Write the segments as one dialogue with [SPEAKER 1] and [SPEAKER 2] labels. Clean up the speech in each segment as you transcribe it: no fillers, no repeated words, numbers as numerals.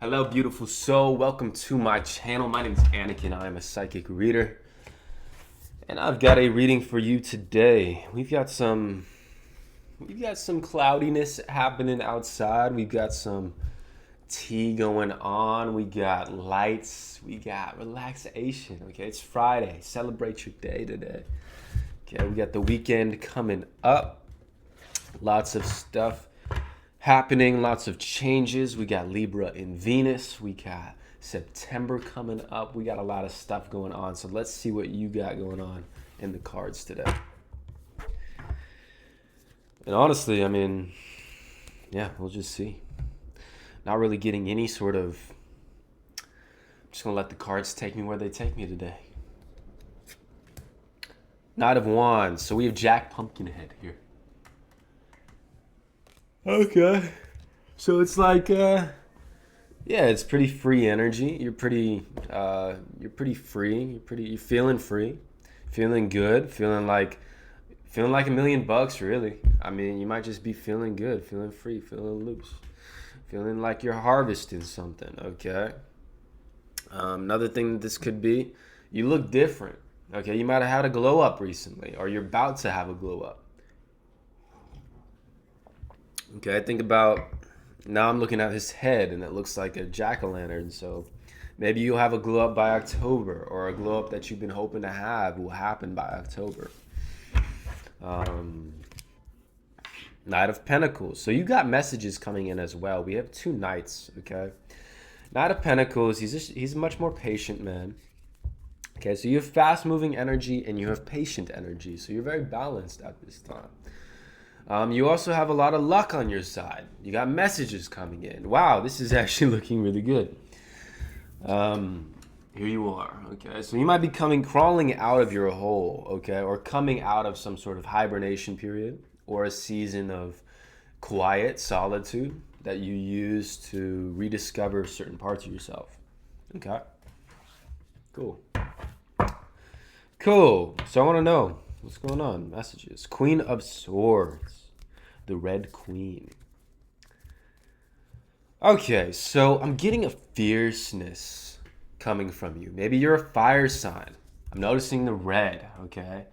[SPEAKER 1] Hello, beautiful soul. Welcome to my channel. My name is Anakin. I am a psychic reader, and I've got a reading for you today. We've got some cloudiness happening outside. We've got some tea going on. We got lights. We got relaxation. Okay, it's Friday. Celebrate your day today. Okay, we got the weekend coming up. Lots of stuff happening, lots of changes. We got Libra in Venus. We got September coming up. We got a lot of stuff going on. So let's see what you got going on in the cards today. And honestly, yeah, we'll just see. Not really getting any sort of. I'm just going to let the cards take me where they take me today. Knight of Wands. So we have Jack Pumpkinhead here. Okay. So it's like yeah, it's pretty free energy. You're pretty free. You're feeling free. Feeling good, feeling like $1,000,000 really. I mean, you might just be feeling good, feeling free, feeling loose. Feeling like you're harvesting something, okay? Another thing that this could be, you look different. Okay, you might have had a glow up recently, or you're about to have a glow up. Okay, think about, now I'm looking at his head and it looks like a jack-o'-lantern. So maybe you'll have a glow up by October, or a glow up that you've been hoping to have will happen by October. Knight of Pentacles. So you got messages coming in as well. We have two knights, okay? Knight of Pentacles, he's a much more patient man. Okay, so you have fast-moving energy and you have patient energy. So you're very balanced at this time. You also have a lot of luck on your side. You got messages coming in. Wow, this is actually looking really good. Here you are, okay? So you might be crawling out of your hole, okay? Or coming out of some sort of hibernation period or a season of quiet solitude that you use to rediscover certain parts of yourself, okay? Cool. So I want to know what's going on. Messages. Queen of Swords. The Red Queen. Okay, so I'm getting a fierceness coming from you. Maybe you're a fire sign. I'm noticing the red, okay?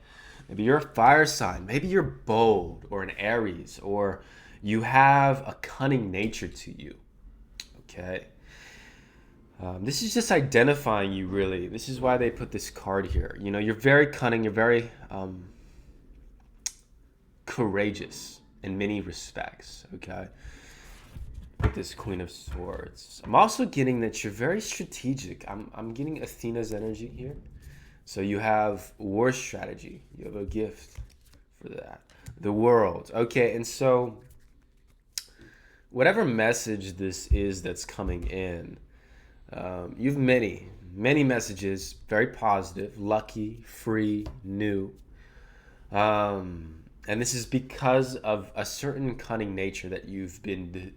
[SPEAKER 1] Maybe you're a fire sign. Maybe you're bold, or an Aries, or you have a cunning nature to you, okay? This is just identifying you, really. This is why they put this card here. You know, you're very cunning. You're very courageous in many respects, okay? With this Queen of Swords. I'm also getting that you're very strategic. I'm getting Athena's energy here. So you have war strategy. You have a gift for that. The World. Okay, and so whatever message this is that's coming in, you have many messages, very positive, lucky, free, new. And this is because of a certain cunning nature that you've been,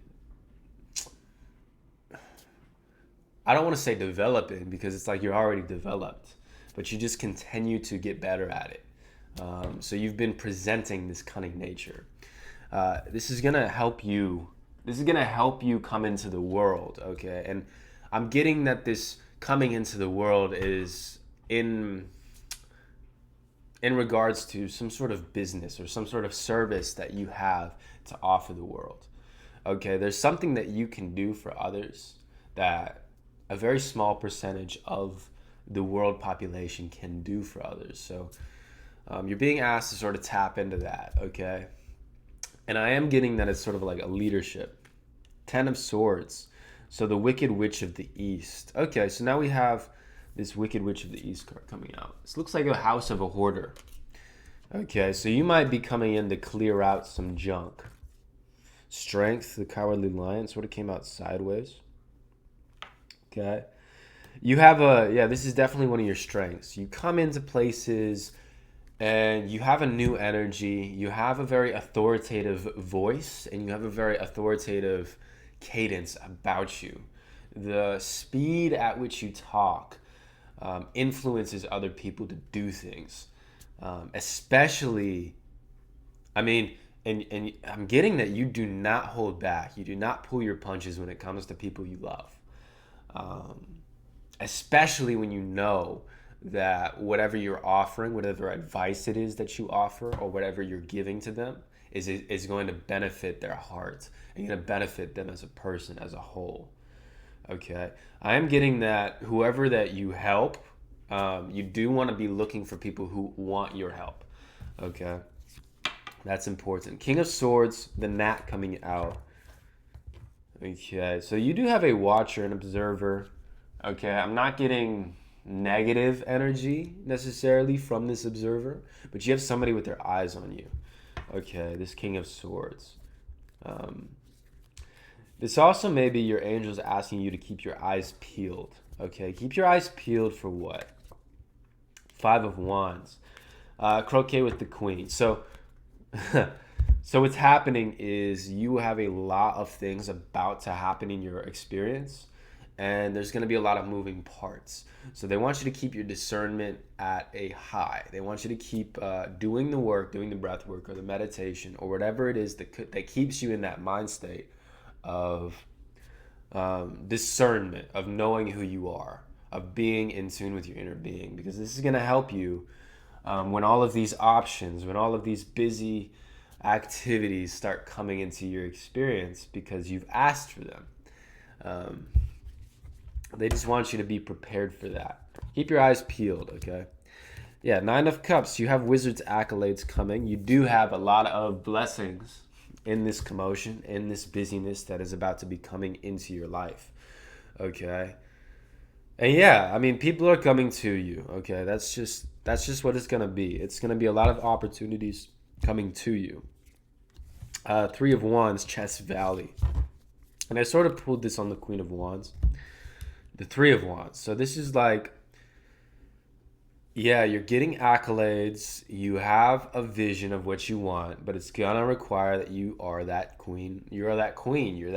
[SPEAKER 1] I don't want to say developing, because it's like you're already developed, but you just continue to get better at it. So you've been presenting this cunning nature. This is going to help you. This is going to help you come into the world, okay? And I'm getting that this coming into the world is in regards to some sort of business or some sort of service that you have to offer the world. Okay, there's something that you can do for others that a very small percentage of the world population can do for others. So you're being asked to sort of tap into that, okay? And I am getting that it's sort of like a leadership. Ten of Swords. So the Wicked Witch of the East. Okay, so now we have this Wicked Witch of the East card coming out. This looks like a house of a hoarder. Okay, so you might be coming in to clear out some junk. Strength, the Cowardly Lion, sort of came out sideways. Okay. You have this is definitely one of your strengths. You come into places and you have a new energy. You have a very authoritative voice and you have a very authoritative cadence about you. The speed at which you talk influences other people to do things, especially, and I'm getting that you do not hold back. You do not pull your punches when it comes to people you love. um, especially when you know that whatever you're offering, whatever advice it is that you offer, or whatever you're giving to them is going to benefit their heart and going to benefit them as a person, as a whole. Okay, I am getting that whoever that you help, you do want to be looking for people who want your help. Okay, that's important. King of Swords, the gnat coming out. Okay, so you do have a watcher, an observer. Okay, I'm not getting negative energy necessarily from this observer, but you have somebody with their eyes on you. Okay, this King of Swords. Um, this also may be your angels asking you to keep your eyes peeled. Okay, keep your eyes peeled for what? Five of Wands. Croquet with the Queen. So, so what's happening is you have a lot of things about to happen in your experience, and there's going to be a lot of moving parts. So they want you to keep your discernment at a high. They want you to keep doing the work, doing the breath work or the meditation or whatever it is that keeps you in that mind state of discernment, of knowing who you are, of being in tune with your inner being, because this is going to help you when all of these options, when all of these busy activities start coming into your experience because you've asked for them. Um, they just want you to be prepared for that. Keep your eyes peeled, okay? Yeah, Nine of Cups. You have Wizard's accolades coming. You do have a lot of blessings in this commotion, in this busyness that is about to be coming into your life, okay? And yeah, I mean, people are coming to you, okay? That's just what it's gonna be. It's gonna be a lot of opportunities coming to you. Three of Wands, Chess Valley. And I sort of pulled this on the Queen of Wands. The Three of Wands. So this is like, yeah, you're getting accolades. You have a vision of what you want, but it's gonna require that you are that queen. You're that queen. You're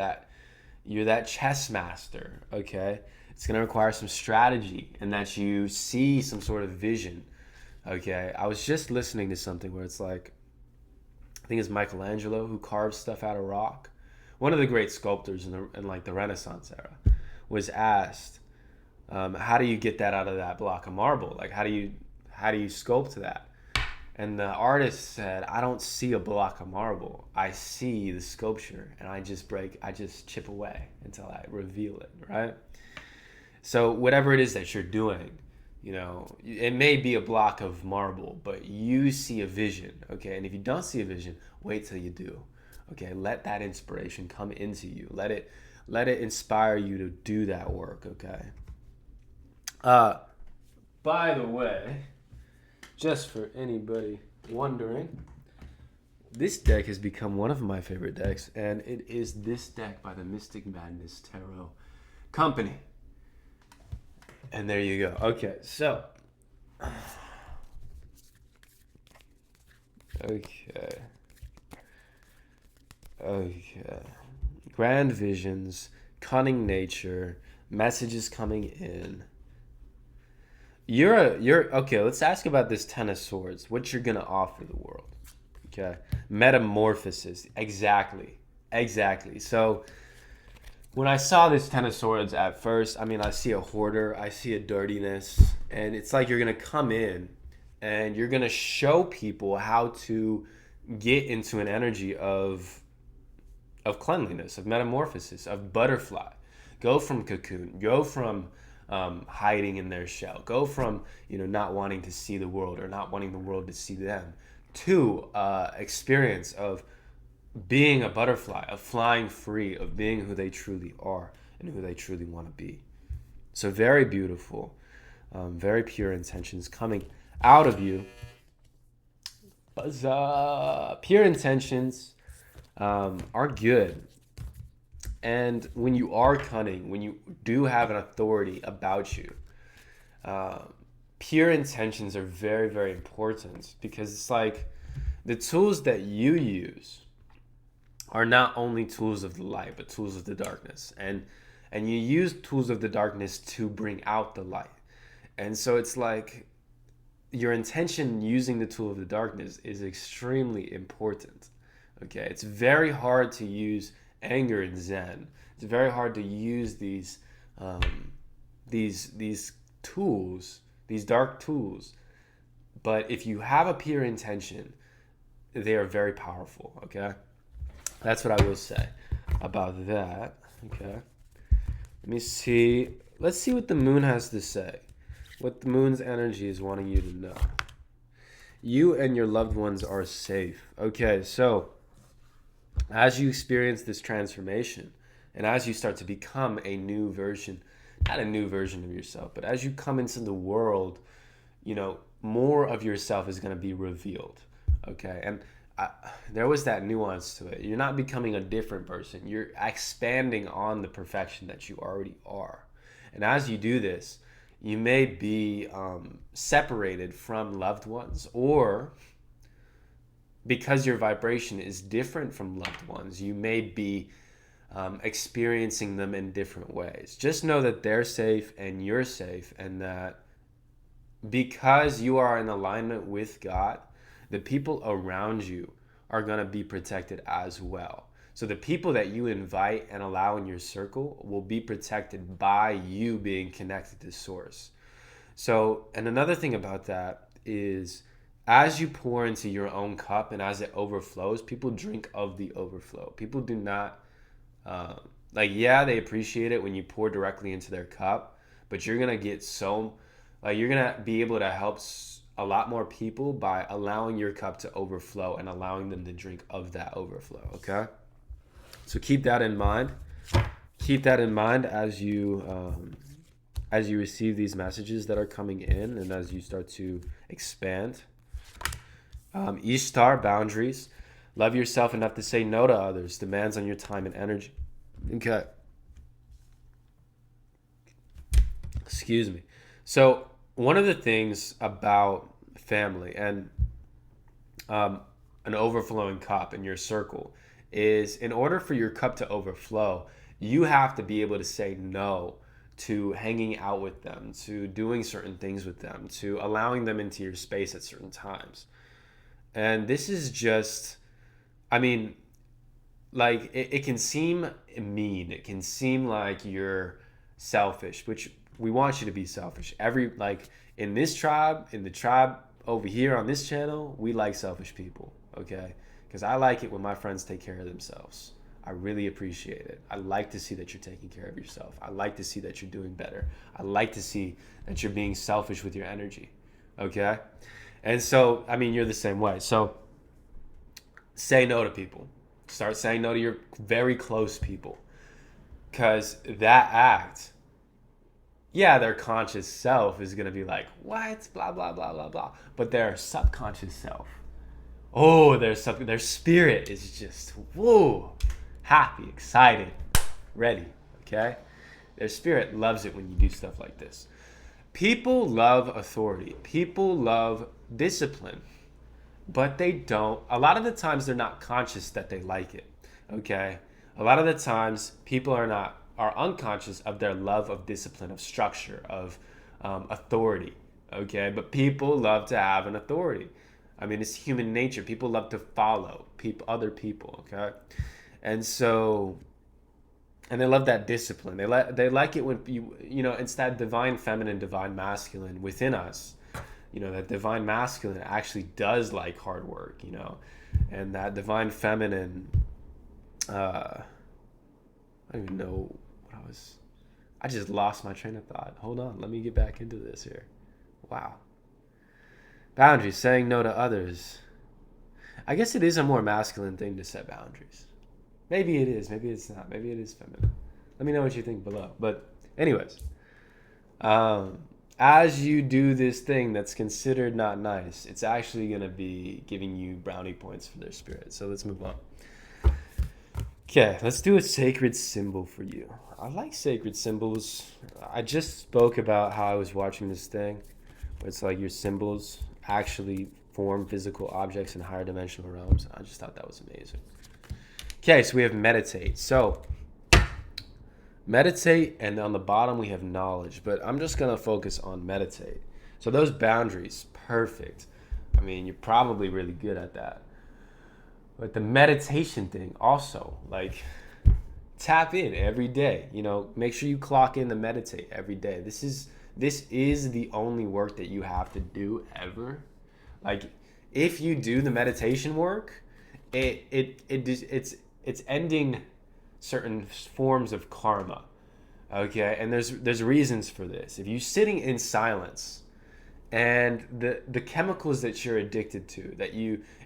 [SPEAKER 1] that chess master, okay? It's gonna require some strategy and that you see some sort of vision, okay? I was just listening to something where it's like, I think it's Michelangelo who carves stuff out of rock. One of the great sculptors in like the Renaissance era was asked, how do you get that out of that block of marble? Like, how do you sculpt that? And the artist said, I don't see a block of marble. I see the sculpture, and I just chip away until I reveal it, right? So whatever it is that you're doing, it may be a block of marble, but you see a vision, okay? And if you don't see a vision, wait till you do, okay? Let that inspiration come into you. Let it inspire you to do that work, okay? By the way, just for anybody wondering, this deck has become one of my favorite decks, and it is this deck by the Mystic Madness Tarot Company. And there you go. Okay, so. Okay. Grand visions, cunning nature, messages coming in. You're okay. Let's ask about this Ten of Swords. What you're gonna offer the world? Okay, metamorphosis. Exactly. So when I saw this Ten of Swords at first, I mean, I see a hoarder, I see a dirtiness, and it's like you're gonna come in and you're gonna show people how to get into an energy of cleanliness, of metamorphosis, of butterfly. Go from cocoon. Go from hiding in their shell. Go from not wanting to see the world or not wanting the world to see them, to experience of being a butterfly, of flying free, of being who they truly are and who they truly want to be. So very beautiful, very pure intentions coming out of you. Buzz. Pure intentions are good. And when you are cunning, when you do have an authority about you, pure intentions are very, very important, because it's like the tools that you use are not only tools of the light, but tools of the darkness. And you use tools of the darkness to bring out the light. And so it's like your intention using the tool of the darkness is extremely important. Okay, it's very hard to use anger and Zen. It's very hard to use these these tools, these dark tools. But if you have a pure intention, they are very powerful. Okay, that's what I will say about that. Okay, let me see. Let's see what the moon has to say. What the moon's energy is wanting you to know. You and your loved ones are safe. Okay, so as you experience this transformation and as you start to become a new version, not a new version of yourself, but as you come into the world, more of yourself is going to be revealed. Okay, and there was that nuance to it. You're not becoming a different person. You're expanding on the perfection that you already are. And as you do this, you may be separated from loved ones, or because your vibration is different from loved ones, you may be experiencing them in different ways. Just know that they're safe and you're safe, and that because you are in alignment with God, the people around you are going to be protected as well. So the people that you invite and allow in your circle will be protected by you being connected to Source. So, and another thing about that is, as you pour into your own cup and as it overflows, people drink of the overflow. People do not, they appreciate it when you pour directly into their cup, but you're going to get you're going to be able to help a lot more people by allowing your cup to overflow and allowing them to drink of that overflow, okay? So keep that in mind. Keep that in mind as you receive these messages that are coming in and as you start to expand. Ishtar, boundaries. Love yourself enough to say no to others. Demands on your time and energy. Okay. Excuse me. So one of the things about family and an overflowing cup in your circle is, in order for your cup to overflow, you have to be able to say no to hanging out with them, to doing certain things with them, to allowing them into your space at certain times. And this is just, it can seem mean. It can seem like you're selfish, which we want you to be selfish. In this tribe, in the tribe over here on this channel, we like selfish people, okay? Because I like it when my friends take care of themselves. I really appreciate it. I like to see that you're taking care of yourself. I like to see that you're doing better. I like to see that you're being selfish with your energy, okay? And so, you're the same way. So say no to people. Start saying no to your very close people. Because that act, their conscious self is going to be like, what? Blah, blah, blah, blah, blah. But their subconscious self, their spirit is just, whoa, happy, excited, ready, okay? Their spirit loves it when you do stuff like this. People love authority. People love discipline. But they don't. A lot of the times they're not conscious that they like it, okay? A lot of the times people are unconscious of their love of discipline, of structure, of authority, okay? But people love to have an authority. It's human nature. People love to follow other people, okay? And so, and they love that discipline. They like it when it's that divine feminine, divine masculine within us. That divine masculine actually does like hard work, and that divine feminine, I don't even know I just lost my train of thought. Hold on, let me get back into this here. Wow. Boundaries, saying no to others. I guess it is a more masculine thing to set boundaries. Maybe it is, maybe it's not, maybe it is feminine. Let me know what you think below. But anyways, as you do this thing that's considered not nice, it's actually going to be giving you brownie points for their spirit. So let's move on. Okay, let's do a sacred symbol for you. I like sacred symbols. I just spoke about how I was watching this thing where it's like your symbols actually form physical objects in higher dimensional realms. I just thought that was amazing. Okay, so we have meditate. So meditate, and on the bottom we have knowledge, but I'm just going to focus on meditate. So those boundaries, perfect. You're probably really good at that. But the meditation thing also, tap in every day. Make sure you clock in to meditate every day. This is the only work that you have to do ever. Like, if you do the meditation work, it's ending certain forms of karma. Okay, and there's reasons for this. If you're sitting in silence, and the chemicals that you're addicted to,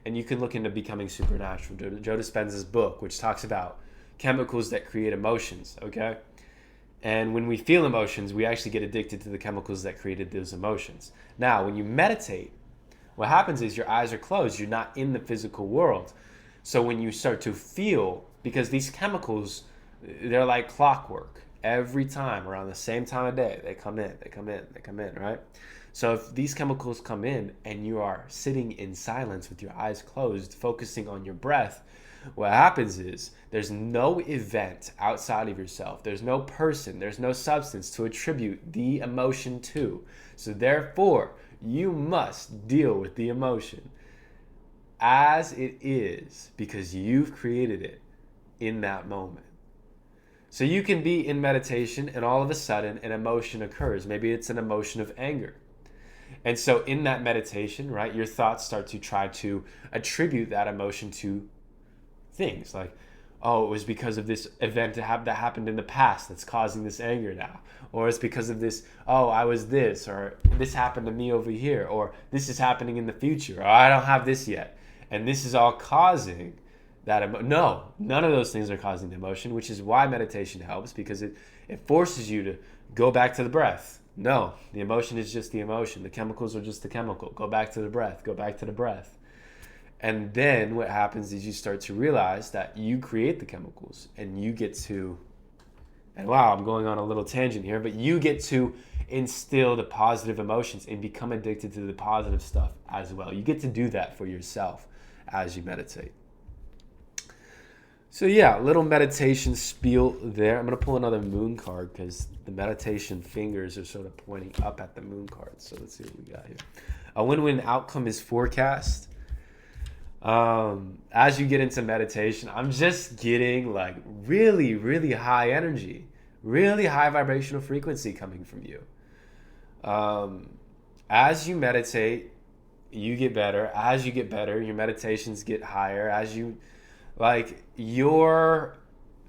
[SPEAKER 1] and you can look into Becoming Supernatural, Joe Dispenza's book, which talks about chemicals that create emotions. Okay, and when we feel emotions, we actually get addicted to the chemicals that created those emotions. Now, when you meditate, what happens is your eyes are closed. You're not in the physical world. So when you start to feel, because these chemicals, they're like clockwork. Every time around the same time of day, they come in, right? So if these chemicals come in and you are sitting in silence with your eyes closed, focusing on your breath, what happens is there's no event outside of yourself. There's no person, there's no substance to attribute the emotion to. So therefore, you must deal with the emotion as it is, because you've created it in that moment. So you can be in meditation and all of a sudden an emotion occurs. Maybe it's an emotion of anger. And so in that meditation, right, your thoughts start to try to attribute that emotion to things like, oh, it was because of this event that happened in the past that's causing this anger now. Or it's because of this, oh, I was this, or this happened to me over here, or this is happening in the future, or I don't have this yet. And this is all causing that no, none of those things are causing the emotion, which is why meditation helps, because it forces you to go back to the breath. No, the emotion is just the emotion. The chemicals are just the chemical. Go back to the breath. Go back to the breath. And then what happens is you start to realize that you create the chemicals, and you get to, and wow, I'm going on a little tangent here, but you get to instill the positive emotions and become addicted to the positive stuff as well. You get to do that for yourself as you meditate. So yeah, little meditation spiel there. I'm going to pull another moon card because the meditation fingers are sort of pointing up at the moon card. So let's see what we got here. A win-win outcome is forecast. As you get into meditation, I'm just getting like really, really high energy, really high vibrational frequency coming from you. As you meditate, you get better. As you get better, your meditations get higher. As you, like, your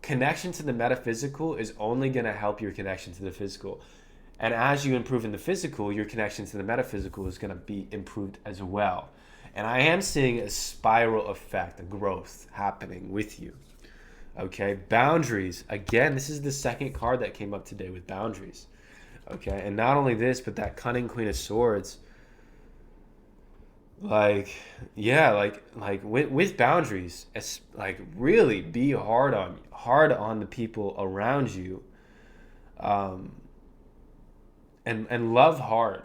[SPEAKER 1] connection to the metaphysical is only going to help your connection to the physical. And as you improve in the physical, your connection to the metaphysical is going to be improved as well. And I am seeing a spiral effect, a growth happening with you. Okay, boundaries. Again, this is the second card that came up today with boundaries. Okay, and not only this, but that cunning Queen of Swords. Like, yeah, like with boundaries, it's like really be hard on the people around you, and love hard,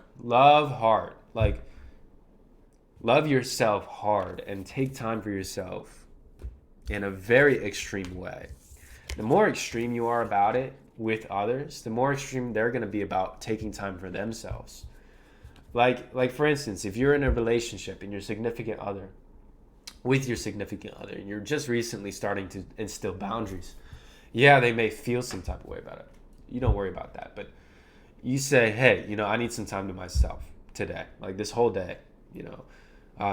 [SPEAKER 1] like love yourself hard and take time for yourself in a very extreme way. The more extreme you are about it with others, the more extreme they're going to be about taking time for themselves. Like for instance, if you're in a relationship and with your significant other, and you're just recently starting to instill boundaries, yeah, they may feel some type of way about it. You don't worry about that, but you say, hey, I need some time to myself today, like this whole day,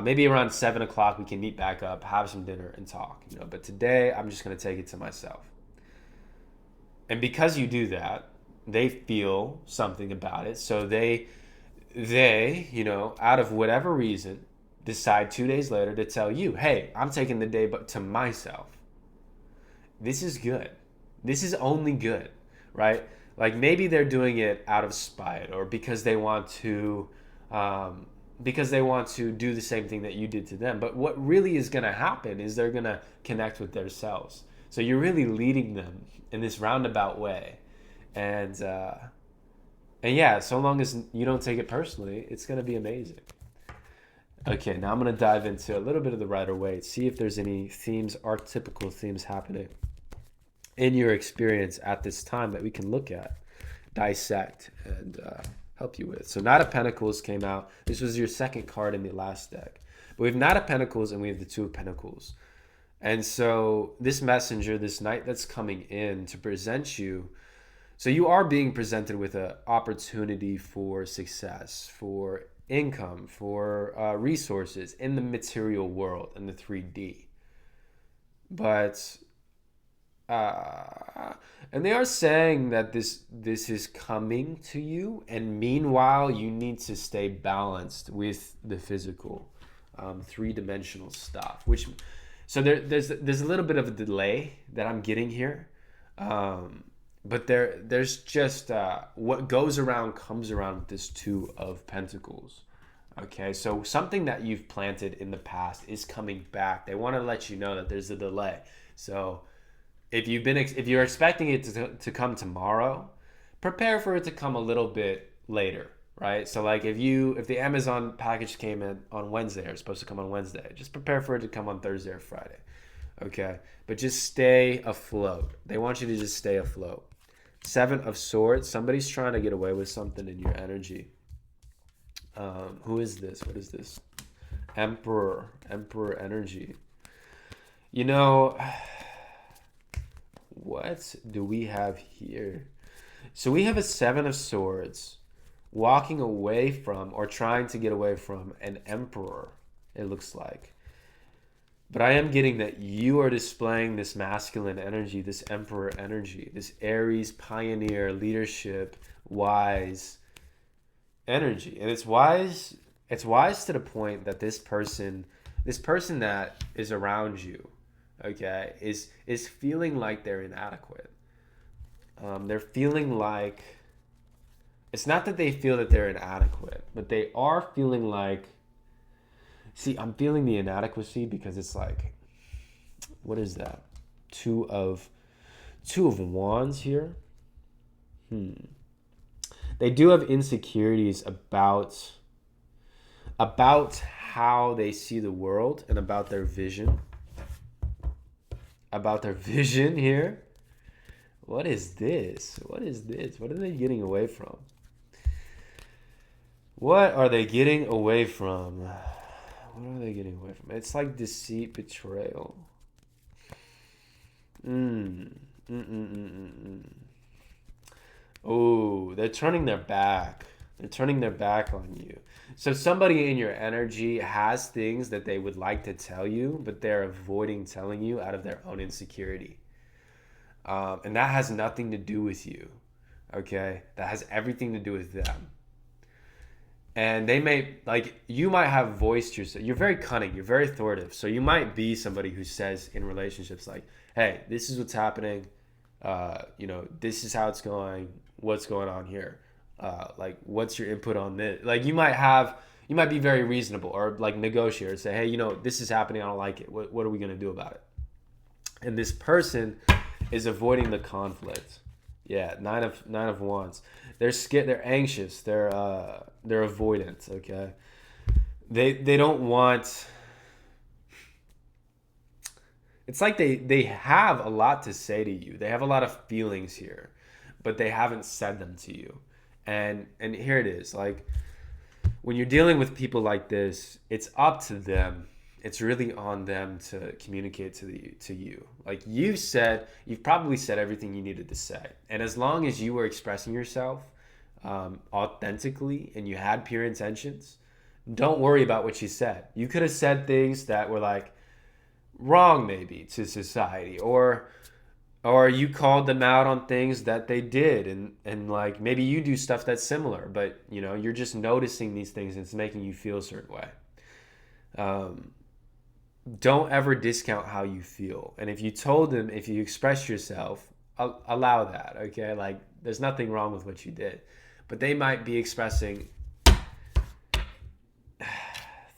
[SPEAKER 1] maybe around 7 o'clock we can meet back up, have some dinner and talk, but today I'm just going to take it to myself. And because you do that, they feel something about it, so they out of whatever reason, decide 2 days later to tell you, hey, I'm taking the day but to myself. This is good. This is only good, right? Like maybe they're doing it out of spite, or because they want to do the same thing that you did to them. But what really is going to happen is they're going to connect with themselves. So you're really leading them in this roundabout way. And yeah, so long as you don't take it personally, it's going to be amazing. Okay, now I'm going to dive into a little bit of the Rider-Waite, see if there's any themes, archetypical themes happening in your experience at this time that we can look at, dissect, and help you with. So Knight of Pentacles came out. This was your second card in the last deck. But we have Knight of Pentacles and we have the Two of Pentacles. And so this messenger, this knight that's coming in to present you, so you are being presented with an opportunity for success, for income, for resources in the material world, in the 3D. But uh, and they are saying that this is coming to you, and meanwhile you need to stay balanced with the physical, three-dimensional stuff. Which, so there's a little bit of a delay that I'm getting here, but there's just what goes around comes around with this Two of Pentacles. Okay, so something that you've planted in the past is coming back. They want to let you know that there's a delay. So if you're expecting it to come tomorrow, prepare for it to come a little bit later, right? So like if the Amazon package came in on Wednesday, or it's supposed to come on Wednesday, just prepare for it to come on Thursday or Friday. Okay, but just stay afloat. They want you to just stay afloat. Seven of Swords. Somebody's trying to get away with something in your energy. Who is this? What is this? Emperor energy. You know, what do we have here? So we have a Seven of Swords walking away from, or trying to get away from, an emperor, it looks like. But I am getting that you are displaying this masculine energy, this emperor energy, this Aries, pioneer, leadership, wise energy. And it's wise to the point that this person that is around you, okay, is feeling like they're inadequate. They're feeling like, it's not that they feel that they're inadequate, but they are feeling like, see, I'm feeling the inadequacy because it's like, what is that? Two of Wands here. They do have insecurities about how they see the world and about their vision. About their vision here. What is this? What is this? What are they getting away from? What are they getting away from? What are they getting away from? It's like deceit, betrayal. Oh, they're turning their back. They're turning their back on you. So somebody in your energy has things that they would like to tell you, but they're avoiding telling you out of their own insecurity. And that has nothing to do with you. Okay? That has everything to do with them. And they may, like, you might have voiced yourself. You're very cunning. You're very authoritative. So you might be somebody who says in relationships, like, hey, this is what's happening. This is how it's going. What's going on here? Like, what's your input on this? Like, you might be very reasonable, or like negotiate, or say, hey, this is happening. I don't like it. What are we going to do about it? And this person is avoiding the conflict. Yeah, nine of Wands. They're scared. They're anxious. They're avoidant. Okay, they don't want. It's like they have a lot to say to you. They have a lot of feelings here, but they haven't said them to you. And here it is. Like, when you're dealing with people like this, it's up to them. It's really on them to communicate to you. Like you've probably said everything you needed to say. And as long as you were expressing yourself authentically and you had pure intentions, don't worry about what you said. You could have said things that were like wrong maybe to society, or you called them out on things that they did, and like maybe you do stuff that's similar, but you're just noticing these things and it's making you feel a certain way. Don't ever discount how you feel. And if you express yourself, allow that, okay? Like, there's nothing wrong with what you did. But they might be expressing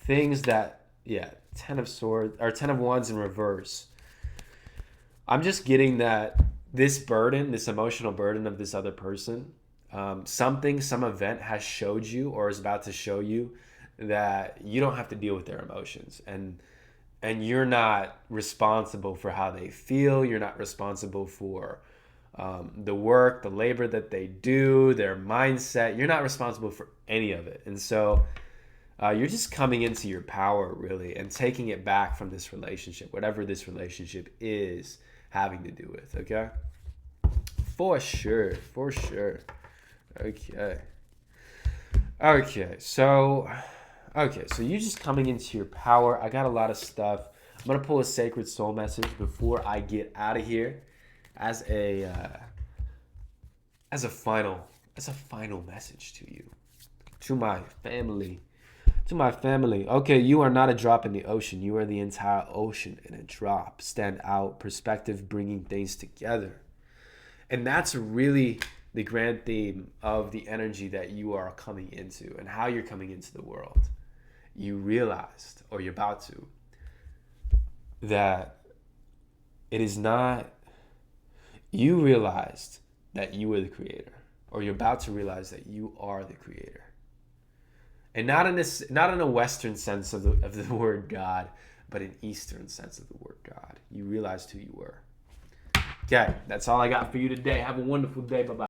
[SPEAKER 1] things that, yeah, 10 of Swords, or 10 of Wands in reverse. I'm just getting that this emotional burden of this other person, some event has showed you or is about to show you that you don't have to deal with their emotions. And you're not responsible for how they feel. You're not responsible for the work, the labor that they do, their mindset. You're not responsible for any of it. And so You're just coming into your power, really, and taking it back from this relationship, whatever this relationship is having to do with, okay? For sure, for sure. Okay. Okay, so you're just coming into your power. I got a lot of stuff. I'm gonna pull a sacred soul message before I get out of here, as a as a final message to you, to my family, to my family. Okay, you are not a drop in the ocean. You are the entire ocean in a drop. Stand out, perspective, bringing things together. And that's really the grand theme of the energy that you are coming into and how you're coming into the world. You realized, or you're about to, that it is not, you realized that you were the creator, or you're about to realize that you are the creator. And not in this, not in a Western sense of the word God, but an Eastern sense of the word God. You realized who you were. Okay, that's all I got for you today. Have a wonderful day. Bye-bye.